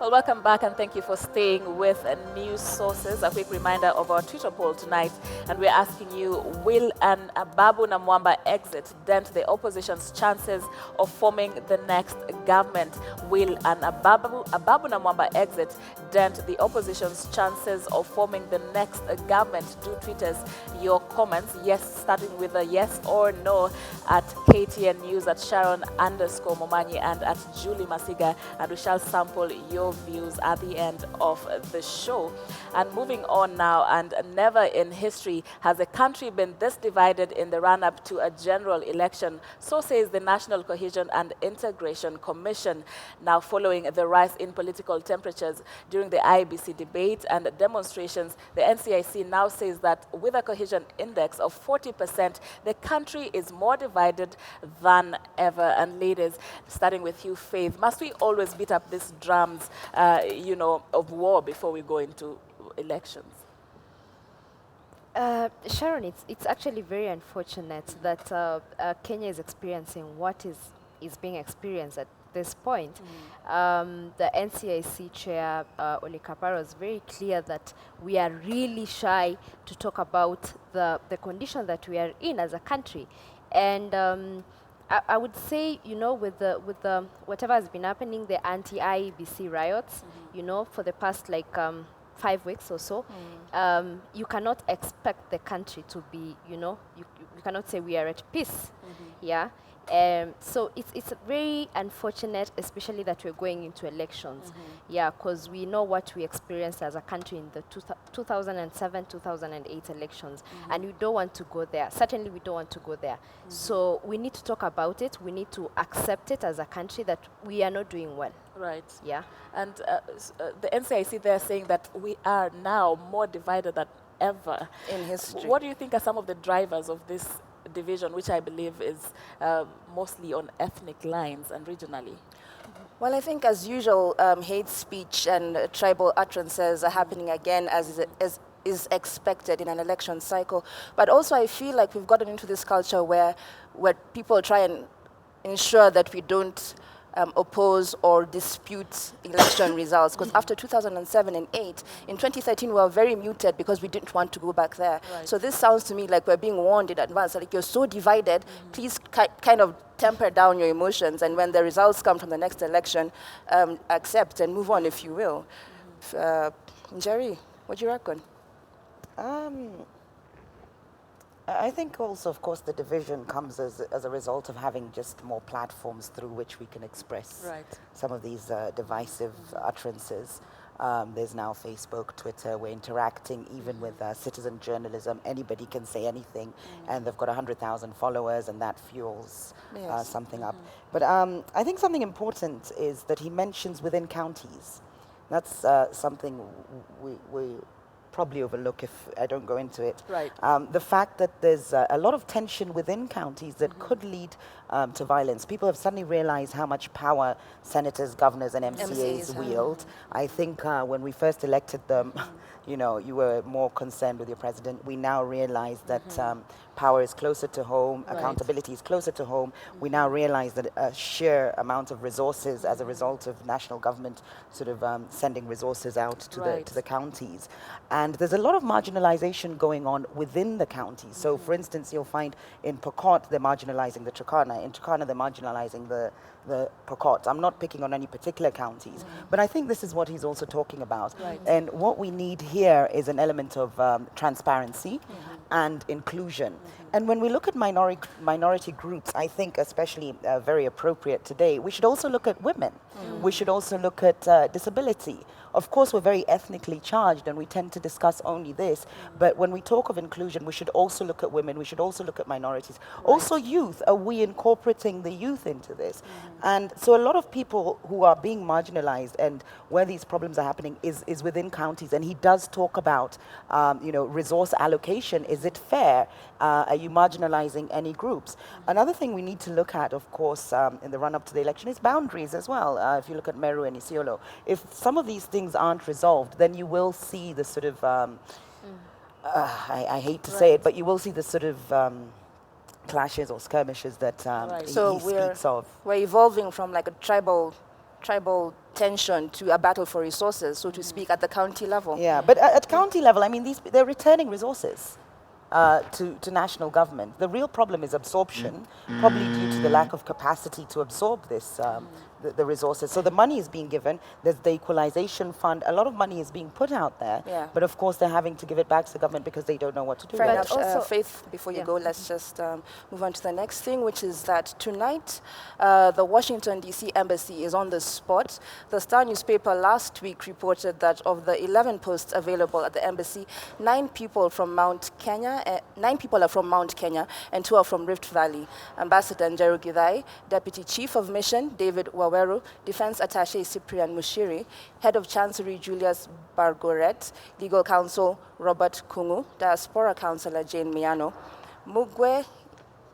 Well, welcome back and thank you for staying with News Sources. A quick reminder of our Twitter poll tonight, and we're asking you, will an Ababu Namwamba exit dent the opposition's chances of forming the next government? Will an Ababu Namwamba exit dent the opposition's chances of forming the next government? Do tweet us your comments, yes, starting with a yes or no at KTN News, at Sharon_Momanyi, and at Julie Masiga, and we shall sample your views at the end of the show. And moving on now, and never in history has a country been this divided in the run-up to a general election, so says the National Cohesion and Integration Commission. Now, following the rise in political temperatures during the IEBC debate and demonstrations, the NCIC now says that with a cohesion index of 40%, the country is more divided than ever. And ladies, starting with you, Faith, must we always beat up these drums, of war before we go into elections? Sharon, it's actually very unfortunate that Kenya is experiencing what is being experienced at this point. The NCIC chair, Ole Kapara, was very clear that we are really shy to talk about the condition that we are in as a country. And I would say, with the whatever has been happening, the anti-IEBC riots, for the past 5 weeks or so, you cannot expect the country to be, you cannot say we are at peace. Yeah. So it's very unfortunate, especially that we're going into elections. Yeah, because we know what we experienced as a country in the 2007, 2008 elections, and we don't want to go there. Certainly, we don't want to go there. So we need to talk about it. We need to accept it as a country that we are not doing well. Right. Yeah. And the NCIC, they're saying that we are now more divided than ever in history. What do you think are some of the drivers of this division, which I believe is mostly on ethnic lines and regionally? Well, I think, as usual, hate speech and tribal utterances are happening again, as is expected in an election cycle. But also, I feel like we've gotten into this culture where people try and ensure that we don't oppose or dispute election results. Because after 2007 and 8, in 2013, we were very muted because we didn't want to go back there. Right. So this sounds to me like we're being warned in advance, like you're so divided, please kind of temper down your emotions, and when the results come from the next election, accept and move on, if you will. Jerry, what do you reckon? I think also, of course, the division comes as a result of having just more platforms through which we can express some of these divisive utterances. There's now Facebook, Twitter, we're interacting even with citizen journalism. Anybody can say anything, and they've got 100,000 followers, and that fuels something up. But I think something important is that he mentions within counties. That's something we probably overlook if I don't go into it. Right. The fact that there's a lot of tension within counties that could lead to violence. People have suddenly realized how much power senators, governors, and MCAs wield. I think when we first elected them, you were more concerned with your president. We now realize that power is closer to home, accountability is closer to home. We now realize that a sheer amount of resources as a result of national government sort of sending resources out to the counties. And there's a lot of marginalization going on within the counties. So for instance, you'll find in Pokot, they're marginalizing the Turkana. In Turkana, they're marginalizing the Pokot. I'm not picking on any particular counties, but I think this is what he's also talking about. And what we need here is an element of transparency and inclusion. And when we look at minority groups, I think especially very appropriate today, we should also look at women. We should also look at disability. Of course, we're very ethnically charged and we tend to discuss only this, but when we talk of inclusion, we should also look at women, we should also look at minorities. Also youth, are we incorporating the youth into this? And so a lot of people who are being marginalized and where these problems are happening is within counties, and he does talk about resource allocation. Is it fair? Are you marginalizing any groups? Another thing we need to look at, of course, in the run-up to the election is boundaries as well. If you look at Meru and Isiolo, if some of these things aren't resolved, then you will see the sort of, I hate to say it, but you will see the sort of clashes or skirmishes that he speaks of. We're evolving from like a tribal tribal tension to a battle for resources, so to speak, at the county level. Yeah, but at county level, I mean, they're returning resources to national government. The real problem is absorption, probably due to the lack of capacity to absorb this, the resources. So the money is being given. There's the equalization fund. A lot of money is being put out there. Yeah. But of course, they're having to give it back to the government because they don't know what to do. Fair with enough. it. also- Faith, before you Yeah. go, let's just move on to the next thing, which is that tonight the Washington, D.C. Embassy is on the spot. The Star newspaper last week reported that of the 11 posts available at the embassy, 9 people are from Mount Kenya, and 2 are from Rift Valley. Ambassador Njeru Githai, Deputy Chief of Mission David Waweru, Defense Attaché Cyprian Mushiri, Head of Chancery Julius Bargoret, Legal Counsel Robert Kungu, Diaspora Councillor Jane Miano, Mugwe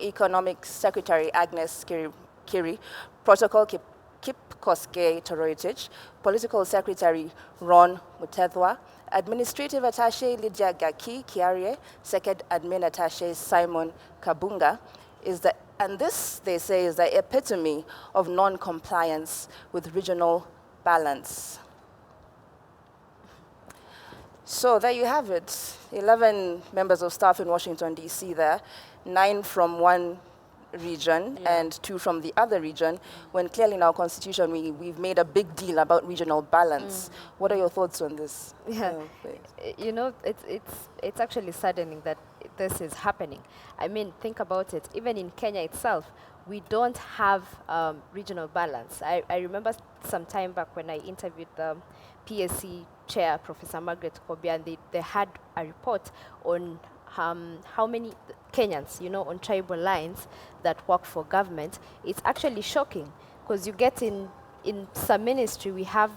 Economic Secretary Agnes Kiri, Protocol Kip Koske Toroitich, Political Secretary Ron Mutethwa, Administrative Attaché Lydia Gaki Kiarie, Second Admin Attaché Simon Kabunga, and this, they say, is the epitome of non-compliance with regional balance. So there you have it. 11 members of staff in Washington, D.C. there, 9 from one region and 2 from the other region, when clearly in our constitution we've made a big deal about regional balance. What are your thoughts on this? Yeah, you know, it's actually saddening that this is happening. I mean, think about it. Even in Kenya itself, we don't have regional balance. I remember some time back when I interviewed the PSC chair, Professor Margaret Kobi, and they had a report on how many Kenyans, you know, on tribal lines that work for government. It's actually shocking because you get in some ministry, we have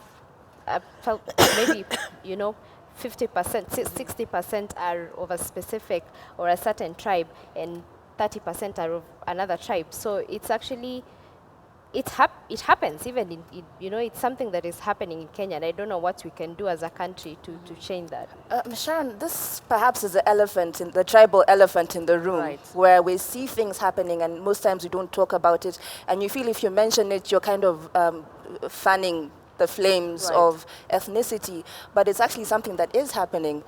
maybe, you know, 50%, 60% are of a specific or a certain tribe, and 30% are of another tribe. So it's actually, it happens even in, you know, it's something that is happening in Kenya, and I don't know what we can do as a country to change that. Sharon, this perhaps is the tribal elephant in the room, Right. where we see things happening and most times we don't talk about it, and you feel if you mention it, you're kind of fanning the flames Right. of ethnicity, but it's actually something that is happening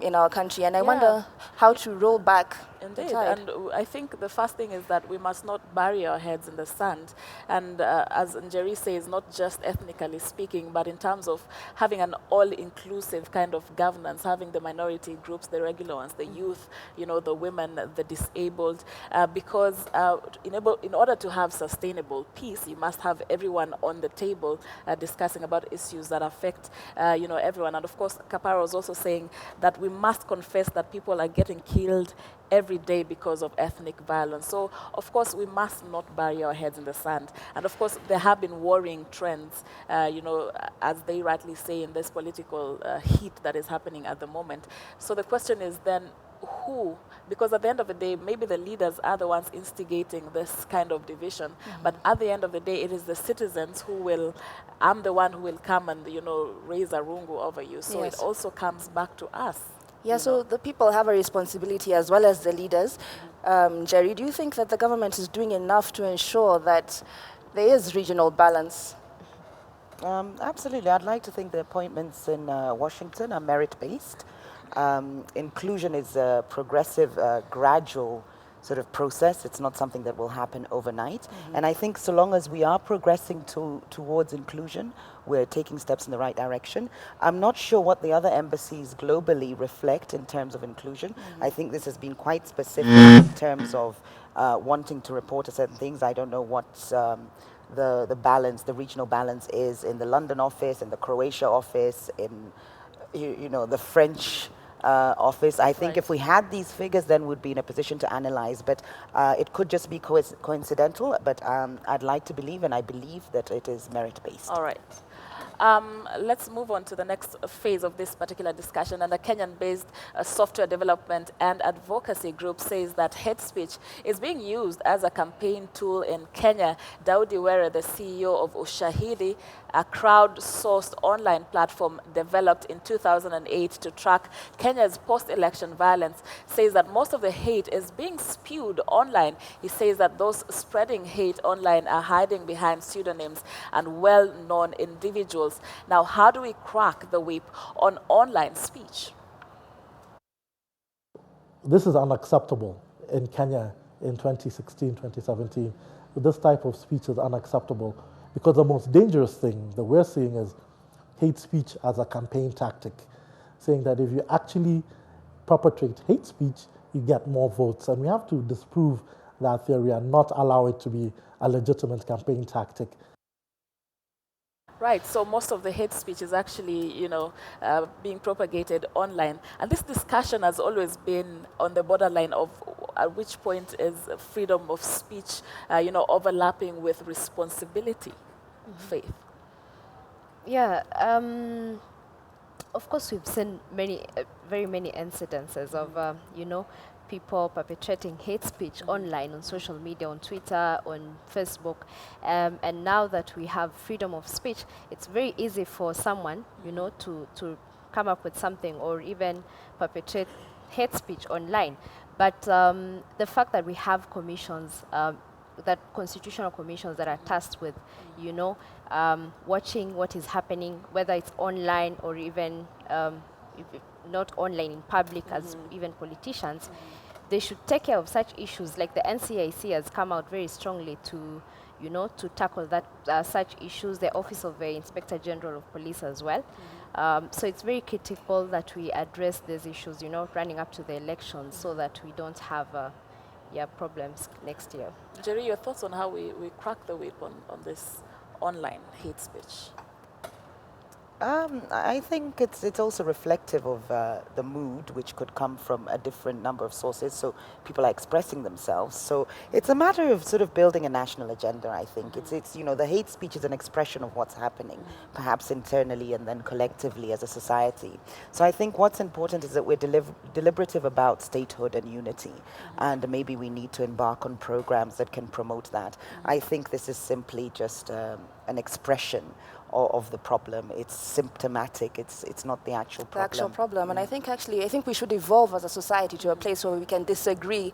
in our country, and I wonder how to roll back the Indeed, tide. and I think the first thing is that we must not bury our heads in the sand. And as Njeri says, not just ethnically speaking, but in terms of having an all-inclusive kind of governance, having the minority groups, the regular ones, the youth, you know, the women, the disabled, because in order to have sustainable peace, you must have everyone on the table discussing about issues that affect, you know, everyone. And of course, Kapara was also saying that we must confess that people are getting killed every day because of ethnic violence. So, of course, we must not bury our heads in the sand. And of course, there have been worrying trends, you know, as they rightly say, in this political heat that is happening at the moment. So the question is then, who? Because at the end of the day, maybe the leaders are the ones instigating this kind of division. But at the end of the day, it is the citizens who will, I'm the one who will come and, you know, raise a rungu over you. So Yes. it also comes back to us. Yeah, so the people have a responsibility as well as the leaders. Jerry, do you think that the government is doing enough to ensure that there is regional balance? Absolutely. I'd like to think the appointments in Washington are merit-based. Inclusion is a progressive, gradual sort of process. It's not something that will happen overnight. And I think so long as we are progressing towards inclusion, we're taking steps in the right direction. I'm not sure what the other embassies globally reflect in terms of inclusion. I think this has been quite specific in terms of wanting to report a certain things. I don't know what the balance, the regional balance is in the London office, in the Croatia office, in you know, the French office. I think Right. if we had these figures, then we'd be in a position to analyze. But it could just be coincidental. But I'd like to believe, and I believe that it is merit-based. All right. Let's move on to the next phase of this particular discussion. And a Kenyan-based software development and advocacy group says that hate speech is being used as a campaign tool in Kenya. Daudi Were, the CEO of Ushahidi, a crowd-sourced online platform developed in 2008 to track Kenya's post-election violence, says that most of the hate is being spewed online. He says that those spreading hate online are hiding behind pseudonyms and well-known individuals. Now, how do we crack the whip on online speech? This is unacceptable in Kenya in 2016, 2017. This type of speech is unacceptable because the most dangerous thing that we're seeing is hate speech as a campaign tactic, saying that if you actually perpetrate hate speech, you get more votes. And we have to disprove that theory and not allow it to be a legitimate campaign tactic. Right, so most of the hate speech is actually, being propagated online. And this discussion has always been on the borderline of at which point is freedom of speech, overlapping with responsibility, Faith. Yeah, of course we've seen very many incidences of, people perpetrating hate speech online, on social media, on Twitter, on Facebook. And now that we have freedom of speech, it's very easy for someone, to come up with something or even perpetrate hate speech online. But the fact that we have commissions, that constitutional commissions that are tasked with, watching what is happening, whether it's online or even if not online, in public, as even politicians, they should take care of such issues. Like the NCIC has come out very strongly to, to tackle that such issues. The Office of the Inspector General of Police as well. So it's very critical that we address these issues, running up to the elections, so that we don't have problems next year. Jerry, your thoughts on how we crack the whip on this online hate speech? I think it's also reflective of the mood, which could come from a different number of sources. So people are expressing themselves. So it's a matter of sort of building a national agenda, I think. It's the hate speech is an expression of what's happening, perhaps internally and then collectively as a society. So I think what's important is that we're deliberative about statehood and unity. And maybe we need to embark on programs that can promote that. I think this is simply just an expression of the problem. It's symptomatic. It's not the actual problem. The actual problem. And I think we should evolve as a society to a place where we can disagree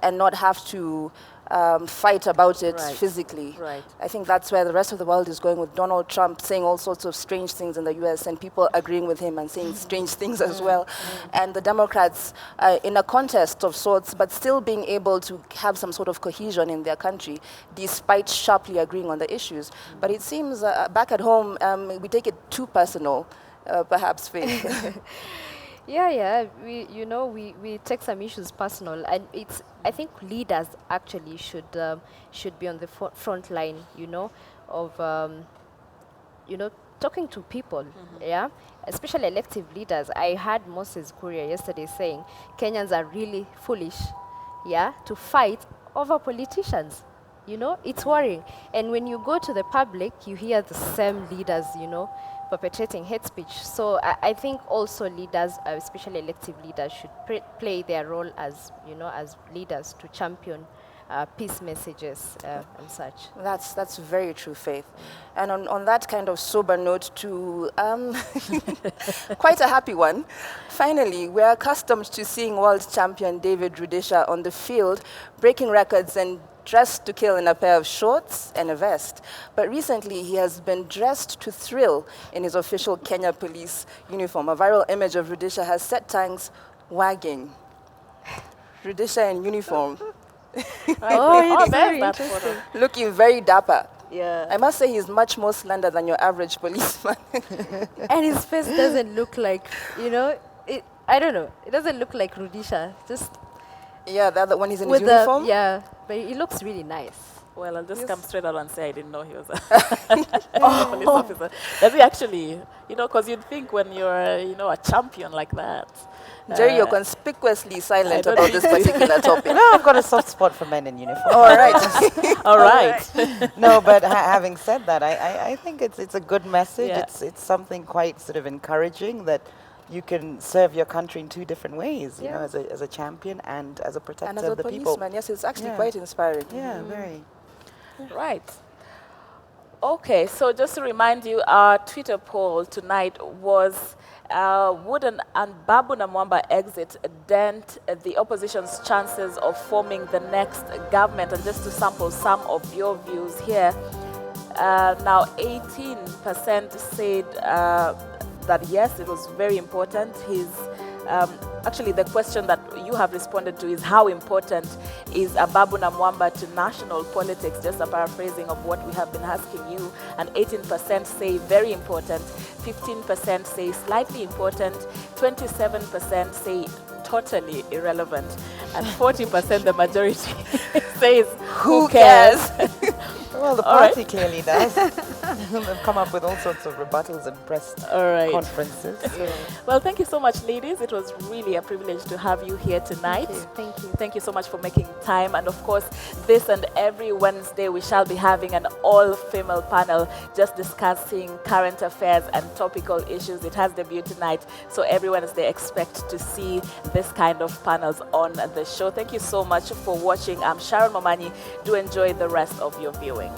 and not have to fight about it physically. Right. I think that's where the rest of the world is going, with Donald Trump saying all sorts of strange things in the US and people agreeing with him and saying strange things as well. And the Democrats in a contest of sorts, but still being able to have some sort of cohesion in their country despite sharply agreeing on the issues. But it seems back at home, we take it too personal, perhaps, Faith. Yeah. We take some issues personal, and I think leaders actually should be on the front line, of talking to people, especially elective leaders. I heard Moses Kuria yesterday saying Kenyans are really foolish, to fight over politicians. It's worrying. And when you go to the public, you hear the same leaders, perpetrating hate speech. So I think also leaders, especially elective leaders, should play their role as, as leaders to champion peace messages and such. That's very true, Faith. And on that kind of sober note, to quite a happy one, finally, we're accustomed to seeing world champion David Rudisha on the field, breaking records and dressed to kill in a pair of shorts and a vest. But recently, he has been dressed to thrill in his official Kenya police uniform. A viral image of Rudisha has set tongues wagging. Rudisha in uniform. It's very interesting. Looking very dapper. Yeah. I must say he's much more slender than your average policeman. And his face doesn't look like, I don't know. It doesn't look like Rudisha. Just yeah, the other one is in his uniform. But he looks really nice. Well, I'll just come straight out and say I didn't know he was a police officer. Does he actually, because you'd think when you're, a champion like that, Jerry, you're conspicuously silent don't about this need to. particular topic. No, I've got a soft spot for men in uniform. All right. All right. No, but having said that, I think it's a good message. Yeah. It's something quite sort of encouraging that you can serve your country in two different ways, you know, as a champion and as a protector And as a of the people. policeman, yes, it's actually Yeah. quite inspiring. Yeah, very. Right. Okay, so just to remind you, our Twitter poll tonight was would an Babu Namwamba exit dent the opposition's chances of forming the next government? And just to sample some of your views here, now 18% said that yes, it was very important. Actually, the question that you have responded to is how important is Babu Namwamba to national politics? Just a paraphrasing of what we have been asking you. And 18% say very important, 15% say slightly important, 27% say totally irrelevant, and 40%, the majority, says who cares? Well, the All right. party clearly does. They've come up with all sorts of rebuttals and press All right. conferences. Well, thank you so much, ladies. It was really a privilege to have you here tonight. Thank you. Thank you so much for making time. And of course, this and every Wednesday, we shall be having an all-female panel just discussing current affairs and topical issues. It has debuted tonight. So every Wednesday, expect to see this kind of panels on the show. Thank you so much for watching. I'm Sharon Momanyi. Do enjoy the rest of your viewing.